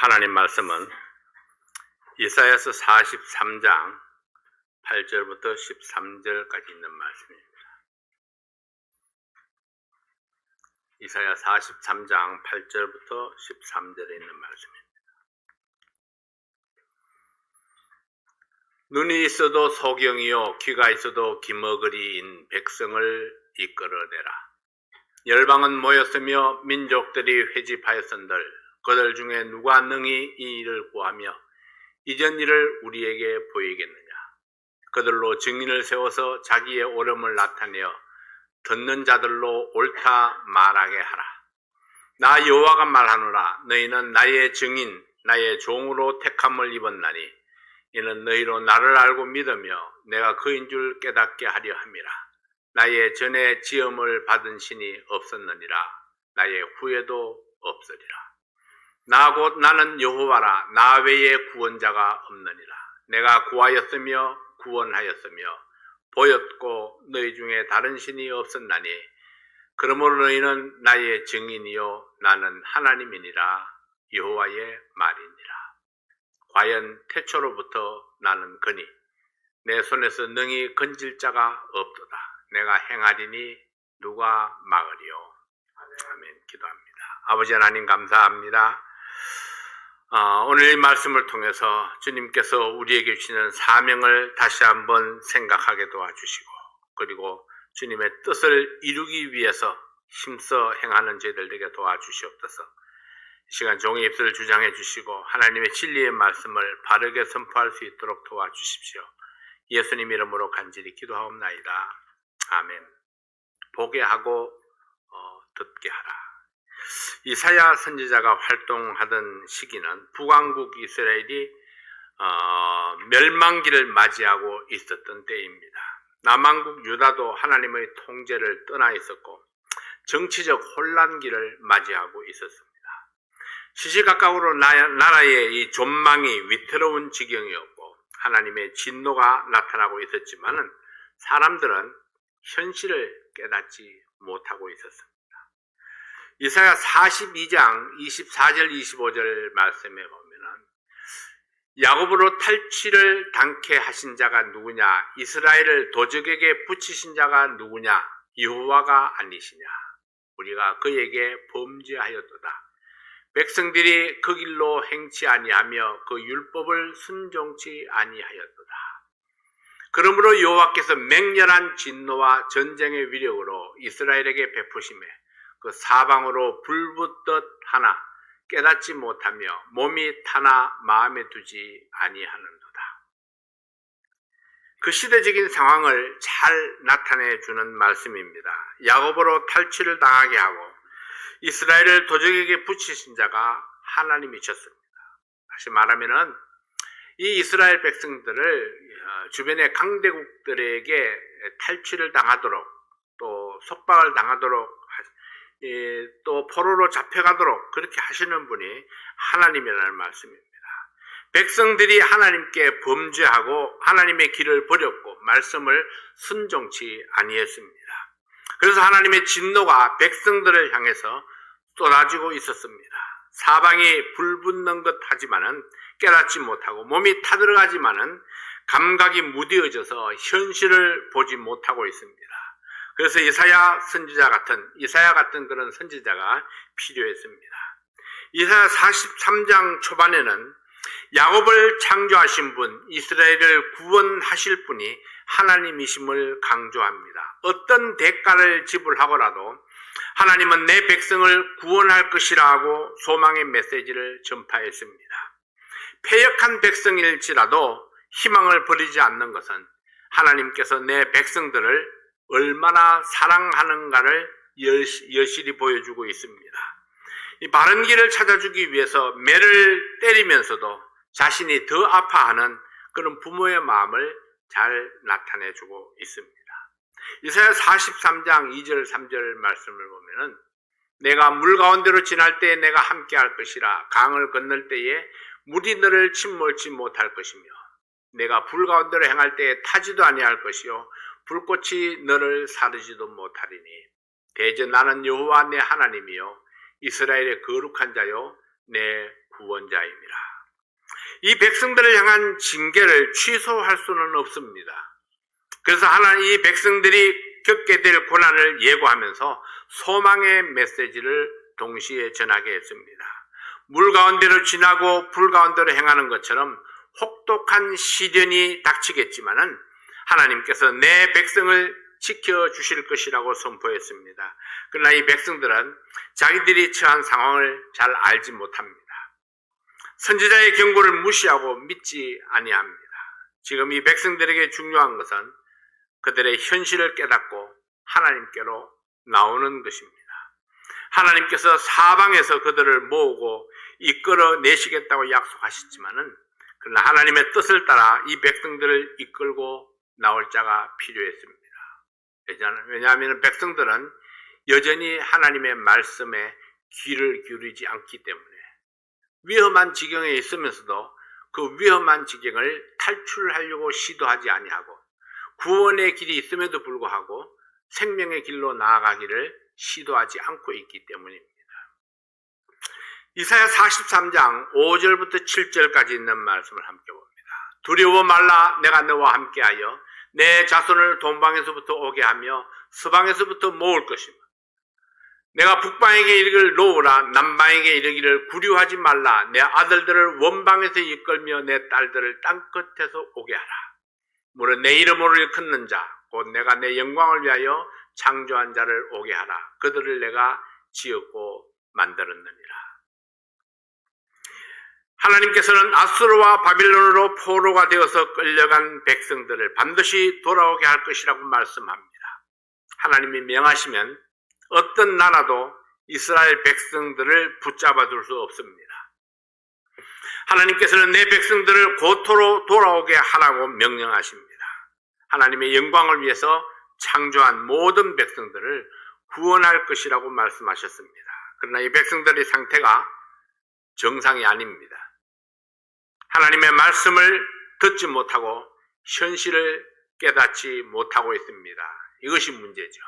하나님 말씀은 이사야서 43장 8절부터 13절까지 있는 말씀입니다. 이사야 43장 8절부터 13절에 있는 말씀입니다. 눈이 있어도 소경이요 귀가 있어도 기머거리인 백성을 이끌어내라. 열방은 모였으며 민족들이 회집하였은들 그들 중에 누가 능히 이 일을 구하며 이전 일을 우리에게 보이겠느냐. 그들로 증인을 세워서 자기의 옳음을 나타내어 듣는 자들로 옳다 말하게 하라. 나 여호와가 말하노라. 너희는 나의 증인 나의 종으로 택함을 입었나니 이는 너희로 나를 알고 믿으며 내가 그인 줄 깨닫게 하려 함이라. 나의 전에 지음을 받은 신이 없었느니라. 나의 후에도 없으리라. 나 곧 나는 여호와라. 나 외에 구원자가 없느니라. 내가 구하였으며 구원하였으며 보였고 너희 중에 다른 신이 없었나니 그러므로 너희는 나의 증인이요 나는 하나님이니라. 여호와의 말이니라. 과연 태초로부터 나는 거니 내 손에서 능히 건질 자가 없도다. 내가 행하리니 누가 막으리요. 아멘. 기도합니다. 아버지 하나님 감사합니다. 오늘 이 말씀을 통해서 주님께서 우리에게 주시는 사명을 다시 한번 생각하게 도와주시고 그리고 주님의 뜻을 이루기 위해서 힘써 행하는 저희들 되게 도와주시옵소서. 이 시간 종의 입술을 주장해 주시고 하나님의 진리의 말씀을 바르게 선포할 수 있도록 도와주십시오. 예수님 이름으로 간절히 기도하옵나이다. 아멘. 보게 하고 듣게 하라. 이사야 선지자가 활동하던 시기는 북왕국 이스라엘이 멸망기를 맞이하고 있었던 때입니다. 남왕국 유다도 하나님의 통제를 떠나 있었고 정치적 혼란기를 맞이하고 있었습니다. 시시각각으로 나라의 이 존망이 위태로운 지경이었고 하나님의 진노가 나타나고 있었지만은 사람들은 현실을 깨닫지 못하고 있었습니다. 이사야 42장 24절 25절 말씀에 보면은 야곱으로 탈취를 당케 하신 자가 누구냐? 이스라엘을 도적에게 붙이신 자가 누구냐? 여호와가 아니시냐? 우리가 그에게 범죄하였도다. 백성들이 그 길로 행치 아니하며 그 율법을 순종치 아니하였도다. 그러므로 여호와께서 맹렬한 진노와 전쟁의 위력으로 이스라엘에게 베푸심에 그 사방으로 불붙듯 하나 깨닫지 못하며 몸이 타나 마음에 두지 아니하는도다. 그 시대적인 상황을 잘 나타내 주는 말씀입니다. 야곱으로 탈취를 당하게 하고 이스라엘을 도적에게 붙이신 자가 하나님이셨습니다. 다시 말하면은 이 이스라엘 백성들을 주변의 강대국들에게 탈취를 당하도록 또 속박을 당하도록 또 포로로 잡혀가도록 그렇게 하시는 분이 하나님이라는 말씀입니다. 백성들이 하나님께 범죄하고 하나님의 길을 버렸고 말씀을 순종치 아니했습니다. 그래서 하나님의 진노가 백성들을 향해서 쏟아지고 있었습니다. 사방이 불붙는 것 하지만은 깨닫지 못하고 몸이 타들어가지만은 감각이 무뎌져서 현실을 보지 못하고 있습니다. 그래서 이사야 같은 그런 선지자가 필요했습니다. 이사야 43장 초반에는 야곱을 창조하신 분, 이스라엘을 구원하실 분이 하나님이심을 강조합니다. 어떤 대가를 지불하고라도 하나님은 내 백성을 구원할 것이라 하고 소망의 메시지를 전파했습니다. 패역한 백성일지라도 희망을 버리지 않는 것은 하나님께서 내 백성들을 얼마나 사랑하는가를 여실히 보여주고 있습니다. 이 바른 길을 찾아주기 위해서 매를 때리면서도 자신이 더 아파하는 그런 부모의 마음을 잘 나타내주고 있습니다. 이사야 43장 2절 3절 말씀을 보면은 내가 물 가운데로 지날 때에 내가 함께 할 것이라. 강을 건널 때에 물이 너를 침몰치 못할 것이며 내가 불 가운데로 행할 때에 타지도 아니할 것이요 불꽃이 너를 사르지도 못하리니 대저 나는 여호와 내 하나님이요 이스라엘의 거룩한 자요 내 구원자입니다. 이 백성들을 향한 징계를 취소할 수는 없습니다. 그래서 하나님 이 백성들이 겪게 될 고난을 예고하면서 소망의 메시지를 동시에 전하게 했습니다. 물 가운데로 지나고 불 가운데로 행하는 것처럼 혹독한 시련이 닥치겠지만은 하나님께서 내 백성을 지켜주실 것이라고 선포했습니다. 그러나 이 백성들은 자기들이 처한 상황을 잘 알지 못합니다. 선지자의 경고를 무시하고 믿지 아니합니다. 지금 이 백성들에게 중요한 것은 그들의 현실을 깨닫고 하나님께로 나오는 것입니다. 하나님께서 사방에서 그들을 모으고 이끌어내시겠다고 약속하셨지만은 그러나 하나님의 뜻을 따라 이 백성들을 이끌고 나올 자가 필요했습니다. 왜냐하면 백성들은 여전히 하나님의 말씀에 귀를 기울이지 않기 때문에 위험한 지경에 있으면서도 그 위험한 지경을 탈출하려고 시도하지 아니하고 구원의 길이 있음에도 불구하고 생명의 길로 나아가기를 시도하지 않고 있기 때문입니다. 이사야 43장 5절부터 7절까지 있는 말씀을 함께 봅니다. 두려워 말라, 내가 너와 함께하여 내 자손을 동방에서부터 오게 하며 서방에서부터 모을 것이며 내가 북방에게 이르기를 놓으라, 남방에게 이르기를 구류하지 말라. 내 아들들을 원방에서 이끌며 내 딸들을 땅끝에서 오게 하라. 무릇 내 이름으로 일컫는 자, 곧 내가 내 영광을 위하여 창조한 자를 오게 하라. 그들을 내가 지었고 만들었느니라. 하나님께서는 아수르와 바빌론으로 포로가 되어서 끌려간 백성들을 반드시 돌아오게 할 것이라고 말씀합니다. 하나님이 명하시면 어떤 나라도 이스라엘 백성들을 붙잡아 둘 수 없습니다. 하나님께서는 내 백성들을 고토로 돌아오게 하라고 명령하십니다. 하나님의 영광을 위해서 창조한 모든 백성들을 구원할 것이라고 말씀하셨습니다. 그러나 이 백성들의 상태가 정상이 아닙니다. 하나님의 말씀을 듣지 못하고 현실을 깨닫지 못하고 있습니다. 이것이 문제죠.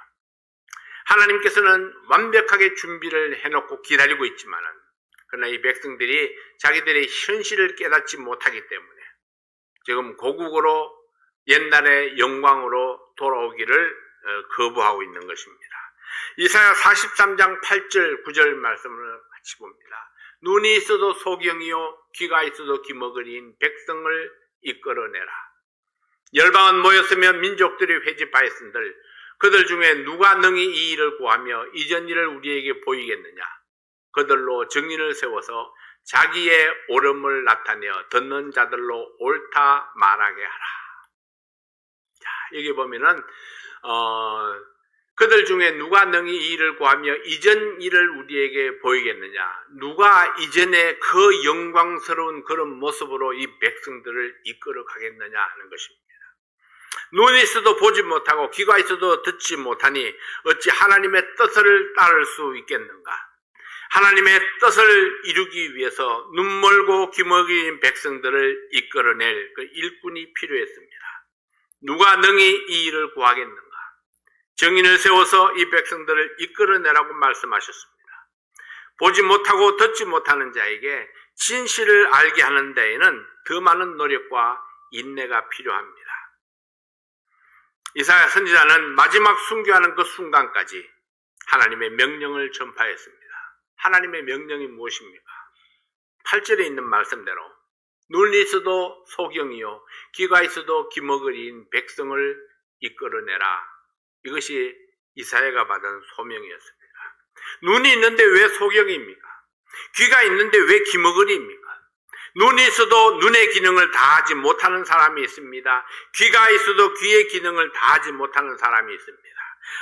하나님께서는 완벽하게 준비를 해놓고 기다리고 있지만은 그러나 이 백성들이 자기들의 현실을 깨닫지 못하기 때문에 지금 고국으로 옛날의 영광으로 돌아오기를 거부하고 있는 것입니다. 이사야 43장 8절 9절 말씀을 같이 봅니다. 눈이 있어도 소경이요 귀가 있어도 기머거리인 백성을 이끌어내라. 열방은 모였으며 민족들이 회집하였은들 그들 중에 누가 능히 이 일을 구하며 이전 일을 우리에게 보이겠느냐. 그들로 증인을 세워서 자기의 옳음을 나타내어 듣는 자들로 옳다 말하게 하라. 자, 여기 보면은 그들 중에 누가 능히 이 일을 구하며 이전 일을 우리에게 보이겠느냐. 누가 이전에 그 영광스러운 그런 모습으로 이 백성들을 이끌어 가겠느냐 하는 것입니다. 눈이 있어도 보지 못하고 귀가 있어도 듣지 못하니 어찌 하나님의 뜻을 따를 수 있겠는가. 하나님의 뜻을 이루기 위해서 눈멀고 귀먹인 백성들을 이끌어낼 그 일꾼이 필요했습니다. 누가 능히 이 일을 구하겠는가. 정인을 세워서 이 백성들을 이끌어내라고 말씀하셨습니다. 보지 못하고 듣지 못하는 자에게 진실을 알게 하는 데에는 더 많은 노력과 인내가 필요합니다. 이사야 선지자는 마지막 순교하는 그 순간까지 하나님의 명령을 전파했습니다. 하나님의 명령이 무엇입니까? 8절에 있는 말씀대로 눈이 있어도 소경이요 귀가 있어도 기머거리인 백성을 이끌어내라. 이것이 이사야가 받은 소명이었습니다. 눈이 있는데 왜 소경입니까? 귀가 있는데 왜 기머거리입니까? 눈이 있어도 눈의 기능을 다하지 못하는 사람이 있습니다. 귀가 있어도 귀의 기능을 다하지 못하는 사람이 있습니다.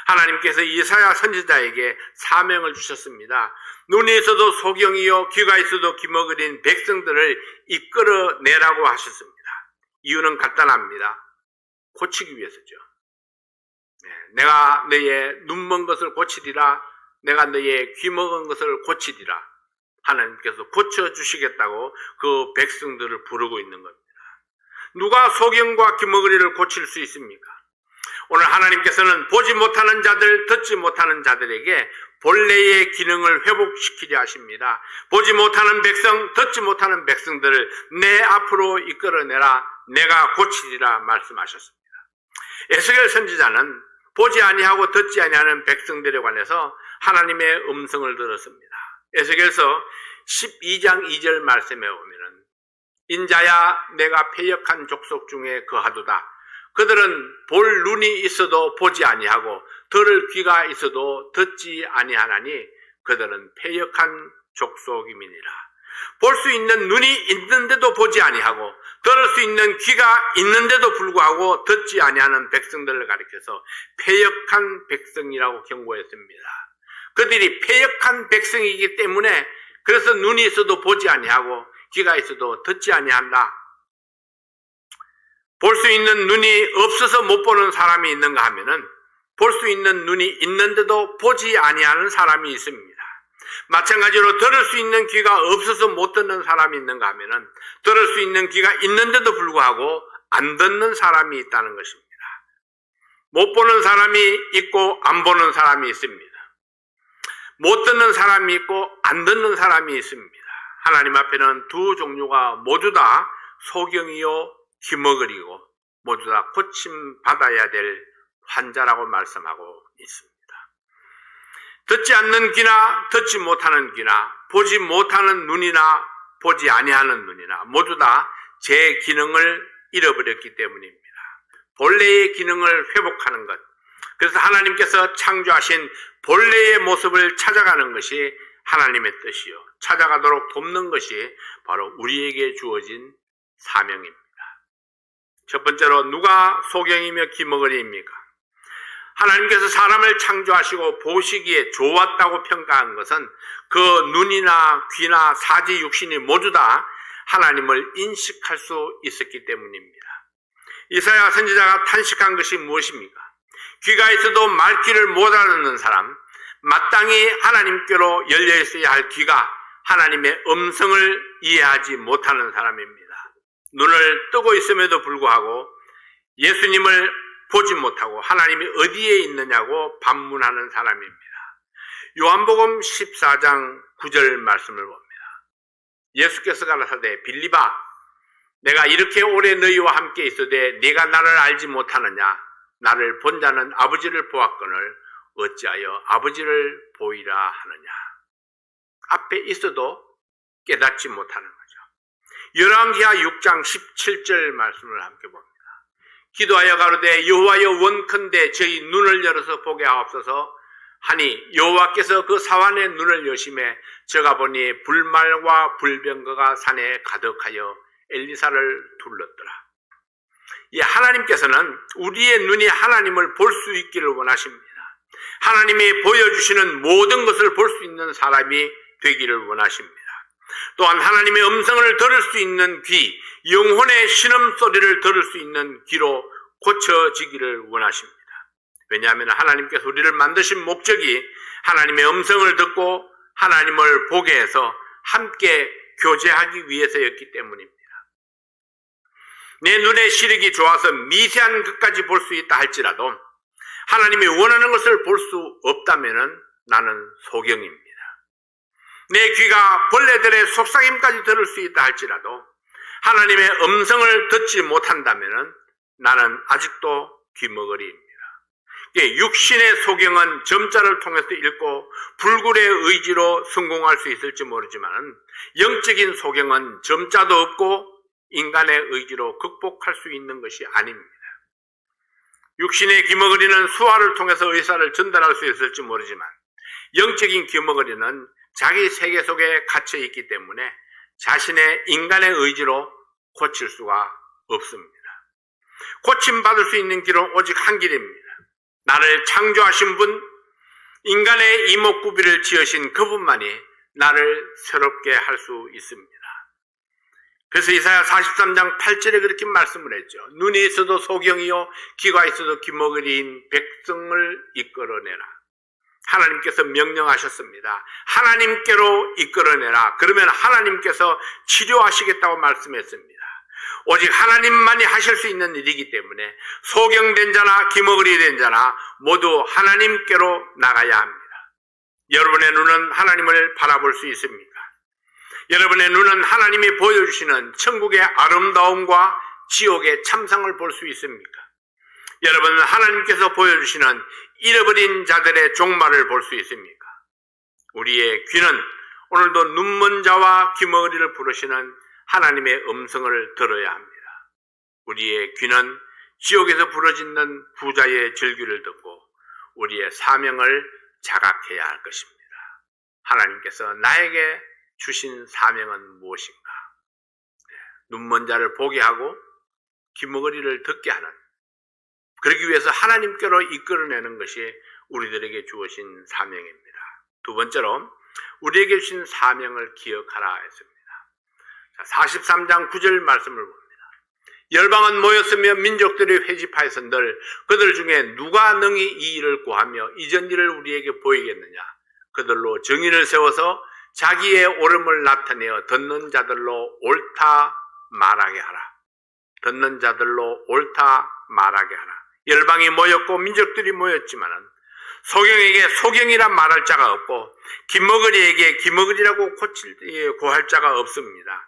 하나님께서 이사야 선지자에게 사명을 주셨습니다. 눈이 있어도 소경이요 귀가 있어도 기머거린 백성들을 이끌어내라고 하셨습니다. 이유는 간단합니다. 고치기 위해서죠. 내가 너의 눈먼 것을 고치리라. 내가 너의 귀먹은 것을 고치리라. 하나님께서 고쳐주시겠다고 그 백성들을 부르고 있는 겁니다. 누가 소경과 귀머거리를 고칠 수 있습니까? 오늘 하나님께서는 보지 못하는 자들, 듣지 못하는 자들에게 본래의 기능을 회복시키려 하십니다. 보지 못하는 백성, 듣지 못하는 백성들을 내 앞으로 이끌어내라, 내가 고치리라 말씀하셨습니다. 에스겔 선지자는 보지 아니하고 듣지 아니하는 백성들에 관해서 하나님의 음성을 들었습니다. 에스겔서 12장 2절 말씀에 보면은 인자야 내가 패역한 족속 중에 거하도다. 그들은 볼 눈이 있어도 보지 아니하고 들을 귀가 있어도 듣지 아니하나니 그들은 패역한 족속임이니라. 볼 수 있는 눈이 있는데도 보지 아니하고 들을 수 있는 귀가 있는데도 불구하고 듣지 아니하는 백성들을 가리켜서 패역한 백성이라고 경고했습니다. 그들이 패역한 백성이기 때문에 그래서 눈이 있어도 보지 아니하고 귀가 있어도 듣지 아니한다. 볼 수 있는 눈이 없어서 못 보는 사람이 있는가 하면은 볼 수 있는 눈이 있는데도 보지 아니하는 사람이 있습니다. 마찬가지로 들을 수 있는 귀가 없어서 못 듣는 사람이 있는가 하면은 들을 수 있는 귀가 있는데도 불구하고 안 듣는 사람이 있다는 것입니다. 못 보는 사람이 있고 안 보는 사람이 있습니다. 못 듣는 사람이 있고 안 듣는 사람이 있습니다. 하나님 앞에는 두 종류가 모두 다 소경이요 기머거리고 모두 다 고침받아야 될 환자라고 말씀하고 있습니다. 듣지 않는 귀나 듣지 못하는 귀나 보지 못하는 눈이나 보지 아니하는 눈이나 모두 다 제 기능을 잃어버렸기 때문입니다. 본래의 기능을 회복하는 것, 그래서 하나님께서 창조하신 본래의 모습을 찾아가는 것이 하나님의 뜻이요 찾아가도록 돕는 것이 바로 우리에게 주어진 사명입니다. 첫 번째로 누가 소경이며 기머거리입니까? 하나님께서 사람을 창조하시고 보시기에 좋았다고 평가한 것은 그 눈이나 귀나 사지 육신이 모두 다 하나님을 인식할 수 있었기 때문입니다. 이사야 선지자가 탄식한 것이 무엇입니까? 귀가 있어도 말귀를 못 알아듣는 사람, 마땅히 하나님께로 열려 있어야 할 귀가 하나님의 음성을 이해하지 못하는 사람입니다. 눈을 뜨고 있음에도 불구하고 예수님을 보지 못하고 하나님이 어디에 있느냐고 반문하는 사람입니다. 요한복음 14장 9절 말씀을 봅니다. 예수께서 가라사대 빌립아 내가 이렇게 오래 너희와 함께 있으되 네가 나를 알지 못하느냐? 나를 본 자는 아버지를 보았거늘 어찌하여 아버지를 보이라 하느냐? 앞에 있어도 깨닫지 못하는 거죠. 열왕기하 6장 17절 말씀을 함께 봅니다. 기도하여 가로되 여호와여 원컨대 저희 눈을 열어서 보게 하옵소서 하니 여호와께서 그 사환의 눈을 여심해 저가 보니 불말과 불병거가 산에 가득하여 엘리사를 둘렀더라. 이 하나님께서는 우리의 눈이 하나님을 볼 수 있기를 원하십니다. 하나님이 보여주시는 모든 것을 볼 수 있는 사람이 되기를 원하십니다. 또한 하나님의 음성을 들을 수 있는 귀, 영혼의 신음소리를 들을 수 있는 귀로 고쳐지기를 원하십니다. 왜냐하면 하나님께서 우리를 만드신 목적이 하나님의 음성을 듣고 하나님을 보게 해서 함께 교제하기 위해서였기 때문입니다. 내 눈의 시력이 좋아서 미세한 것까지 볼 수 있다 할지라도 하나님이 원하는 것을 볼 수 없다면 나는 소경입니다. 내 귀가 벌레들의 속삭임까지 들을 수 있다 할지라도 하나님의 음성을 듣지 못한다면 나는 아직도 귀머거리입니다. 육신의 소경은 점자를 통해서 읽고 불굴의 의지로 성공할 수 있을지 모르지만 영적인 소경은 점자도 없고 인간의 의지로 극복할 수 있는 것이 아닙니다. 육신의 귀머거리는 수화를 통해서 의사를 전달할 수 있을지 모르지만 영적인 귀머거리는 자기 세계 속에 갇혀 있기 때문에 자신의 인간의 의지로 고칠 수가 없습니다. 고침받을 수 있는 길은 오직 한 길입니다. 나를 창조하신 분, 인간의 이목구비를 지으신 그분만이 나를 새롭게 할 수 있습니다. 그래서 이사야 43장 8절에 그렇게 말씀을 했죠. 눈이 있어도 소경이요 귀가 있어도 귀머거리인 백성을 이끌어내라. 하나님께서 명령하셨습니다. 하나님께로 이끌어내라. 그러면 하나님께서 치료하시겠다고 말씀했습니다. 오직 하나님만이 하실 수 있는 일이기 때문에 소경된 자나 기머거리 된 자나 모두 하나님께로 나가야 합니다. 여러분의 눈은 하나님을 바라볼 수 있습니까? 여러분의 눈은 하나님이 보여주시는 천국의 아름다움과 지옥의 참상을 볼 수 있습니까? 여러분은 하나님께서 보여주시는 잃어버린 자들의 종말을 볼 수 있습니까? 우리의 귀는 오늘도 눈먼 자와 귀머거리를 부르시는 하나님의 음성을 들어야 합니다. 우리의 귀는 지옥에서 부러지는 부자의 절규를 듣고 우리의 사명을 자각해야 할 것입니다. 하나님께서 나에게 주신 사명은 무엇인가? 눈먼 자를 보게 하고 귀머거리를 듣게 하는, 그러기 위해서 하나님께로 이끌어내는 것이 우리들에게 주어진 사명입니다. 두 번째로 우리에게 주신 사명을 기억하라 했습니다. 43장 9절 말씀을 봅니다. 열방은 모였으며 민족들이 회집하였은들 그들 중에 누가 능히 이 일을 구하며 이전 일을 우리에게 보이겠느냐? 그들로 정의를 세워서 자기의 옳음을 나타내어 듣는 자들로 옳다 말하게 하라. 듣는 자들로 옳다 말하게 하라. 열방이 모였고 민족들이 모였지만은 소경에게 소경이라 말할 자가 없고 기머거리에게 기머거리라고 고할 자가 없습니다.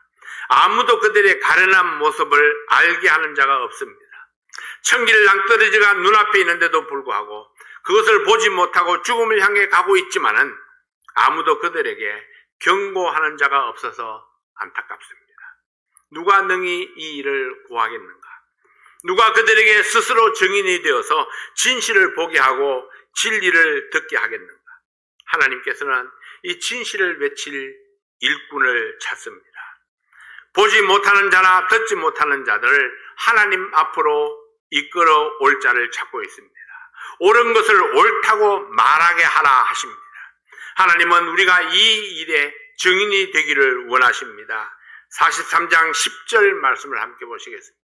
아무도 그들의 가련한 모습을 알게 하는 자가 없습니다. 천길 낭떠러지가 눈앞에 있는데도 불구하고 그것을 보지 못하고 죽음을 향해 가고 있지만은 아무도 그들에게 경고하는 자가 없어서 안타깝습니다. 누가 능히 이 일을 구하겠는가? 누가 그들에게 스스로 증인이 되어서 진실을 보게 하고 진리를 듣게 하겠는가? 하나님께서는 이 진실을 외칠 일꾼을 찾습니다. 보지 못하는 자나 듣지 못하는 자들을 하나님 앞으로 이끌어 올 자를 찾고 있습니다. 옳은 것을 옳다고 말하게 하라 하십니다. 하나님은 우리가 이 일에 증인이 되기를 원하십니다. 43장 10절 말씀을 함께 보시겠습니다.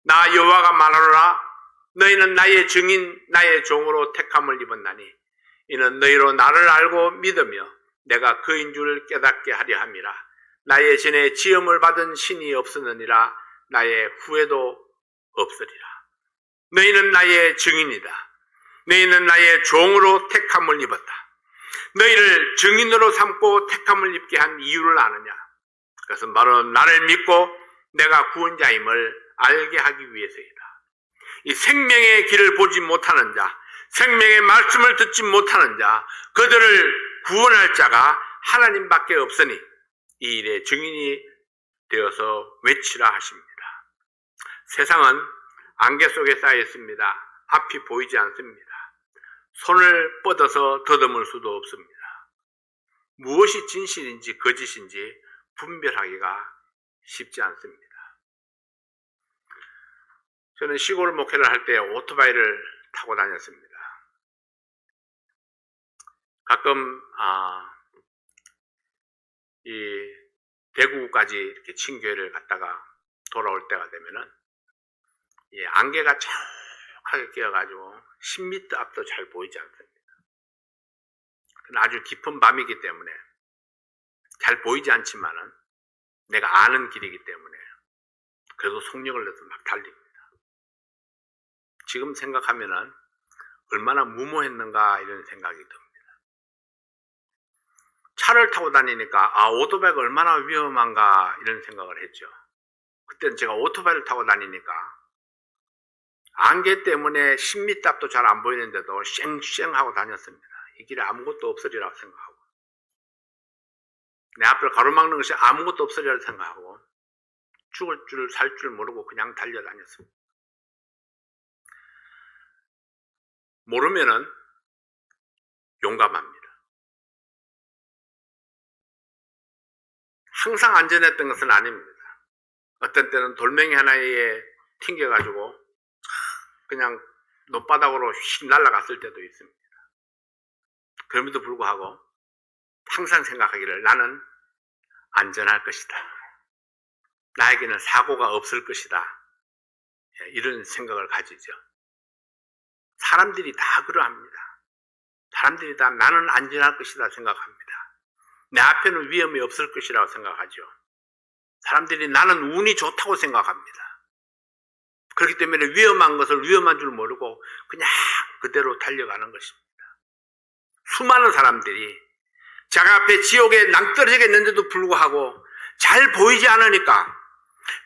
나 여호와가 말하노라. 너희는 나의 증인 나의 종으로 택함을 입었나니 이는 너희로 나를 알고 믿으며 내가 그인 줄 깨닫게 하려 함이라. 나의 전에 지음을 받은 신이 없었느니라. 나의 후에도 없으리라. 너희는 나의 증인이다. 너희는 나의 종으로 택함을 입었다. 너희를 증인으로 삼고 택함을 입게 한 이유를 아느냐? 그것은 바로 나를 믿고 내가 구원자임을 알게 하기 위해서이다. 이 생명의 길을 보지 못하는 자, 생명의 말씀을 듣지 못하는 자, 그들을 구원할 자가 하나님밖에 없으니 이 일의 증인이 되어서 외치라 하십니다. 세상은 안개 속에 쌓여 있습니다. 앞이 보이지 않습니다. 손을 뻗어서 더듬을 수도 없습니다. 무엇이 진실인지 거짓인지 분별하기가 쉽지 않습니다. 저는 시골 목회를 할 때 오토바이를 타고 다녔습니다. 가끔 이 대구까지 이렇게 친교회를 갔다가 돌아올 때가 되면은 이 안개가 촉하게 끼어가지고 10m 앞도 잘 보이지 않습니다. 아주 깊은 밤이기 때문에 잘 보이지 않지만은 내가 아는 길이기 때문에 그래도 속력을 내서 막 달립니다. 지금 생각하면은 얼마나 무모했는가 이런 생각이 듭니다. 차를 타고 다니니까 오토바이가 얼마나 위험한가 이런 생각을 했죠. 그때는 제가 오토바이를 타고 다니니까 안개 때문에 10m 앞도 잘 안 보이는데도 쌩쌩하고 다녔습니다. 이 길에 아무것도 없으리라고 생각하고 내 앞을 가로막는 것이 아무것도 없으리라고 생각하고 죽을 줄 살 줄 모르고 그냥 달려다녔습니다. 모르면은 용감합니다. 항상 안전했던 것은 아닙니다. 어떤 때는 돌멩이 하나에 튕겨가지고 그냥 높바닥으로 휙 날아갔을 때도 있습니다. 그럼에도 불구하고 항상 생각하기를 나는 안전할 것이다. 나에게는 사고가 없을 것이다. 이런 생각을 가지죠. 사람들이 다 그러합니다. 사람들이 다 나는 안전할 것이다 생각합니다. 내 앞에는 위험이 없을 것이라고 생각하죠. 사람들이 나는 운이 좋다고 생각합니다. 그렇기 때문에 위험한 것을 위험한 줄 모르고 그냥 그대로 달려가는 것입니다. 수많은 사람들이 자기 앞에 지옥에 낭떠러지겠는데도 불구하고 잘 보이지 않으니까,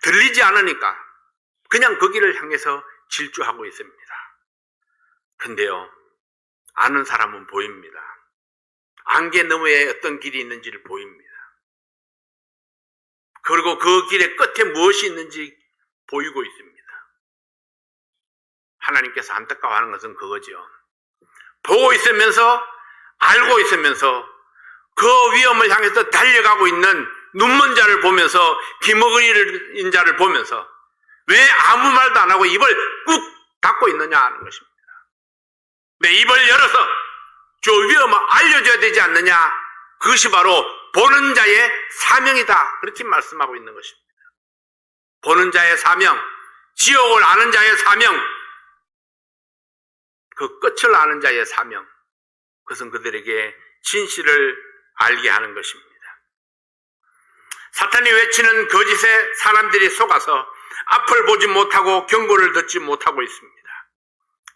들리지 않으니까 그냥 그 길을 향해서 질주하고 있습니다. 근데요, 아는 사람은 보입니다. 안개 너머에 어떤 길이 있는지를 보입니다. 그리고 그 길의 끝에 무엇이 있는지 보이고 있습니다. 하나님께서 안타까워하는 것은 그거죠. 보고 있으면서, 알고 있으면서 그 위험을 향해서 달려가고 있는 눈먼 자를 보면서, 기머거리인 자를 보면서 왜 아무 말도 안 하고 입을 꾹 닫고 있느냐 하는 것입니다. 내 입을 열어서 저 위험을 알려줘야 되지 않느냐. 그것이 바로 보는 자의 사명이다. 그렇게 말씀하고 있는 것입니다. 보는 자의 사명, 지옥을 아는 자의 사명, 그 끝을 아는 자의 사명, 그것은 그들에게 진실을 알게 하는 것입니다. 사탄이 외치는 거짓에 사람들이 속아서 앞을 보지 못하고 경고를 듣지 못하고 있습니다.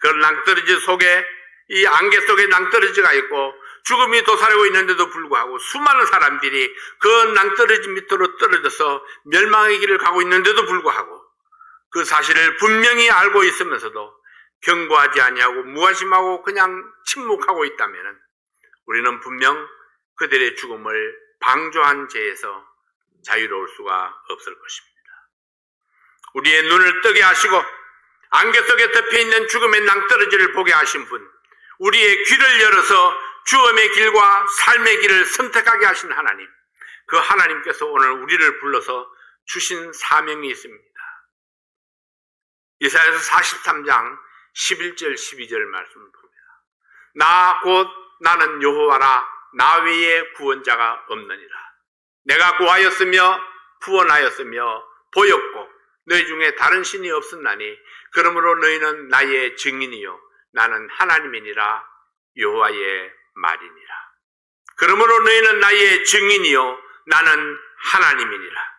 그 낭떠러지 속에, 이 안개 속에 낭떠러지가 있고 죽음이 도사리고 있는데도 불구하고 수많은 사람들이 그 낭떠러지 밑으로 떨어져서 멸망의 길을 가고 있는데도 불구하고 그 사실을 분명히 알고 있으면서도 경고하지 아니하고 무관심하고 그냥 침묵하고 있다면 우리는 분명 그들의 죽음을 방조한 죄에서 자유로울 수가 없을 것입니다. 우리의 눈을 뜨게 하시고 안개 속에 덮여있는 죽음의 낭떠러지를 보게 하신 분, 우리의 귀를 열어서 죽음의 길과 삶의 길을 선택하게 하신 하나님, 그 하나님께서 오늘 우리를 불러서 주신 사명이 있습니다. 이사야서 43장 11절 12절 말씀을 봅니다. 나 곧 나는 여호와라, 나 외에 구원자가 없느니라. 내가 구하였으며 구원하였으며 보였고 너희 중에 다른 신이 없었나니 그러므로 너희는 나의 증인이요 나는 하나님이니라. 여호와의 말이니라. 그러므로 너희는 나의 증인이요 나는 하나님이니라.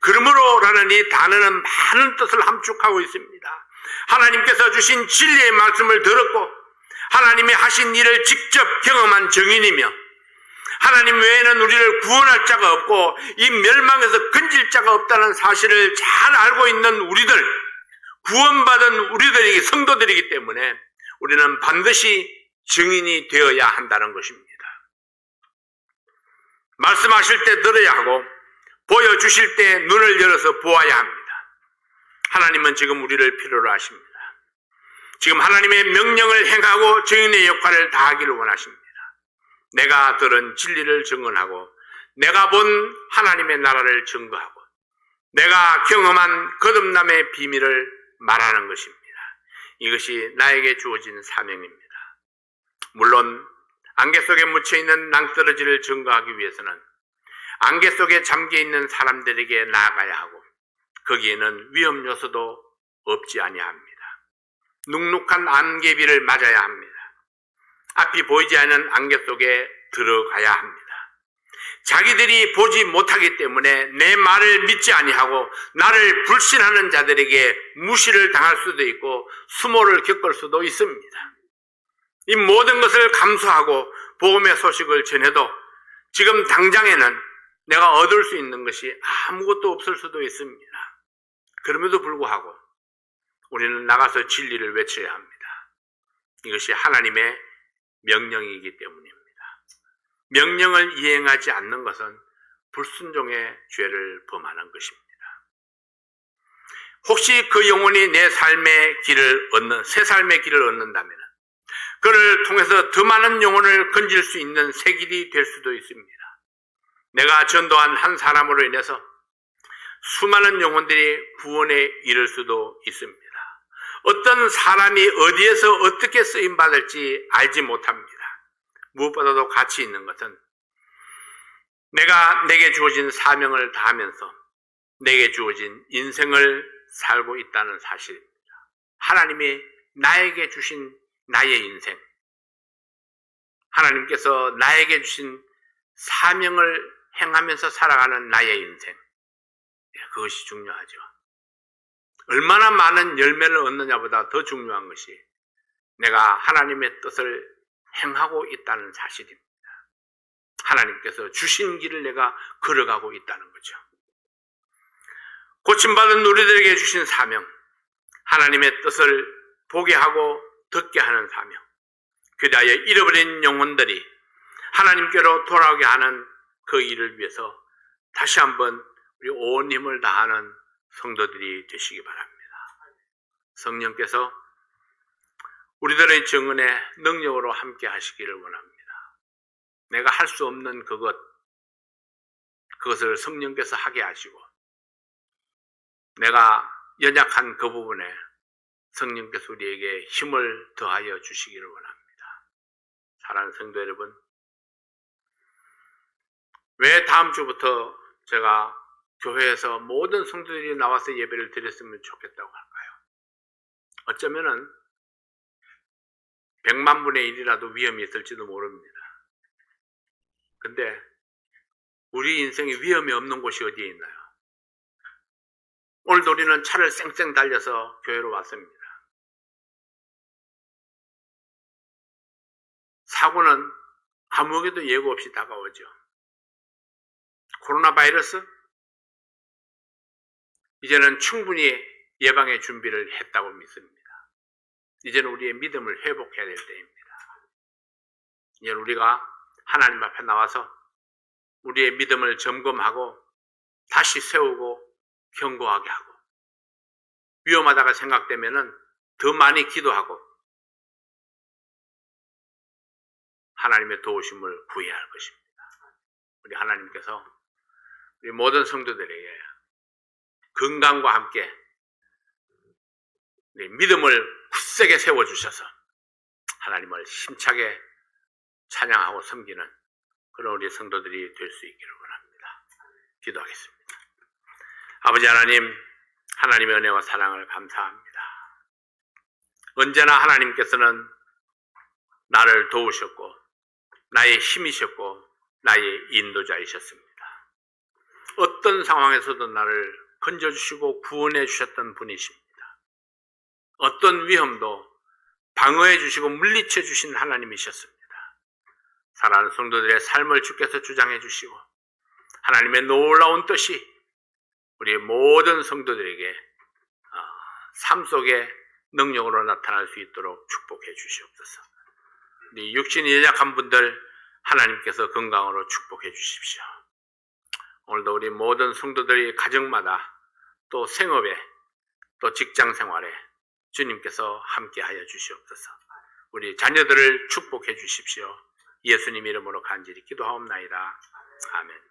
그러므로라는 이 단어는 많은 뜻을 함축하고 있습니다. 하나님께서 주신 진리의 말씀을 들었고 하나님이 하신 일을 직접 경험한 증인이며 하나님 외에는 우리를 구원할 자가 없고 이 멸망에서 건질 자가 없다는 사실을 잘 알고 있는 우리들, 구원받은 우리들에게 성도들이기 때문에 우리는 반드시 증인이 되어야 한다는 것입니다. 말씀하실 때 들어야 하고 보여주실 때 눈을 열어서 보아야 합니다. 하나님은 지금 우리를 필요로 하십니다. 지금 하나님의 명령을 행하고 증인의 역할을 다하기를 원하십니다. 내가 들은 진리를 증언하고 내가 본 하나님의 나라를 증거하고 내가 경험한 거듭남의 비밀을 말하는 것입니다. 이것이 나에게 주어진 사명입니다. 물론 안개 속에 묻혀있는 낭떠러지를 증거하기 위해서는 안개 속에 잠겨있는 사람들에게 나아가야 하고 거기에는 위험 요소도 없지 아니합니다. 눅눅한 안개비를 맞아야 합니다. 앞이 보이지 않는 안개 속에 들어가야 합니다. 자기들이 보지 못하기 때문에 내 말을 믿지 아니하고 나를 불신하는 자들에게 무시를 당할 수도 있고 수모를 겪을 수도 있습니다. 이 모든 것을 감수하고 복음의 소식을 전해도 지금 당장에는 내가 얻을 수 있는 것이 아무것도 없을 수도 있습니다. 그럼에도 불구하고 우리는 나가서 진리를 외쳐야 합니다. 이것이 하나님의 명령이기 때문입니다. 명령을 이행하지 않는 것은 불순종의 죄를 범하는 것입니다. 혹시 그 영혼이 내 삶의 길을 얻는, 새 삶의 길을 얻는다면 그를 통해서 더 많은 영혼을 건질 수 있는 새 길이 될 수도 있습니다. 내가 전도한 한 사람으로 인해서 수많은 영혼들이 구원에 이를 수도 있습니다. 어떤 사람이 어디에서 어떻게 쓰임받을지 알지 못합니다. 무엇보다도 가치 있는 것은 내게 주어진 사명을 다하면서 내게 주어진 인생을 살고 있다는 사실입니다. 하나님이 나에게 주신 나의 인생, 하나님께서 나에게 주신 사명을 행하면서 살아가는 나의 인생, 그것이 중요하죠. 얼마나 많은 열매를 얻느냐보다 더 중요한 것이 내가 하나님의 뜻을 행하고 있다는 사실입니다. 하나님께서 주신 길을 내가 걸어가고 있다는 거죠. 고침받은 우리들에게 주신 사명, 하나님의 뜻을 보게 하고 듣게 하는 사명, 그리하여 잃어버린 영혼들이 하나님께로 돌아오게 하는 그 일을 위해서 다시 한번 우리 온 힘을 다하는 성도들이 되시기 바랍니다. 성령께서 우리들의 정은의 능력으로 함께 하시기를 원합니다. 내가 할 수 없는 그것을 성령께서 하게 하시고, 내가 연약한 그 부분에 성령께서 우리에게 힘을 더하여 주시기를 원합니다. 사랑하는 성도 여러분, 왜 다음 주부터 제가 교회에서 모든 성도들이 나와서 예배를 드렸으면 좋겠다고 할까요? 어쩌면은 100만 분의 1이라도 위험이 있을지도 모릅니다. 근데 우리 인생에 위험이 없는 곳이 어디에 있나요? 오늘도 우리는 차를 쌩쌩 달려서 교회로 왔습니다. 사고는 아무에게도 예고 없이 다가오죠. 코로나 바이러스? 이제는 충분히 예방의 준비를 했다고 믿습니다. 이제는 우리의 믿음을 회복해야 될 때입니다. 이제 우리가 하나님 앞에 나와서 우리의 믿음을 점검하고 다시 세우고 견고하게 하고, 위험하다가 생각되면은 더 많이 기도하고 하나님의 도우심을 구해야 할 것입니다. 우리 하나님께서 우리 모든 성도들에게 건강과 함께 믿음을 굳세게 세워주셔서 하나님을 힘차게 찬양하고 섬기는 그런 우리 성도들이 될 수 있기를 원합니다. 기도하겠습니다. 아버지 하나님, 하나님의 은혜와 사랑을 감사합니다. 언제나 하나님께서는 나를 도우셨고 나의 힘이셨고 나의 인도자이셨습니다. 어떤 상황에서도 나를 건져주시고 구원해 주셨던 분이십니다. 어떤 위험도 방어해 주시고 물리쳐 주신 하나님이셨습니다. 사랑하는 성도들의 삶을 주께서 주장해 주시고 하나님의 놀라운 뜻이 우리 모든 성도들에게 삶 속에 능력으로 나타날 수 있도록 축복해 주시옵소서. 우리 육신이 연약한 분들 하나님께서 건강으로 축복해 주십시오. 오늘도 우리 모든 성도들이 가정마다 또 생업에 또 직장 생활에 주님께서 함께하여 주시옵소서. 우리 자녀들을 축복해 주십시오. 예수님 이름으로 간절히 기도하옵나이다. 아멘.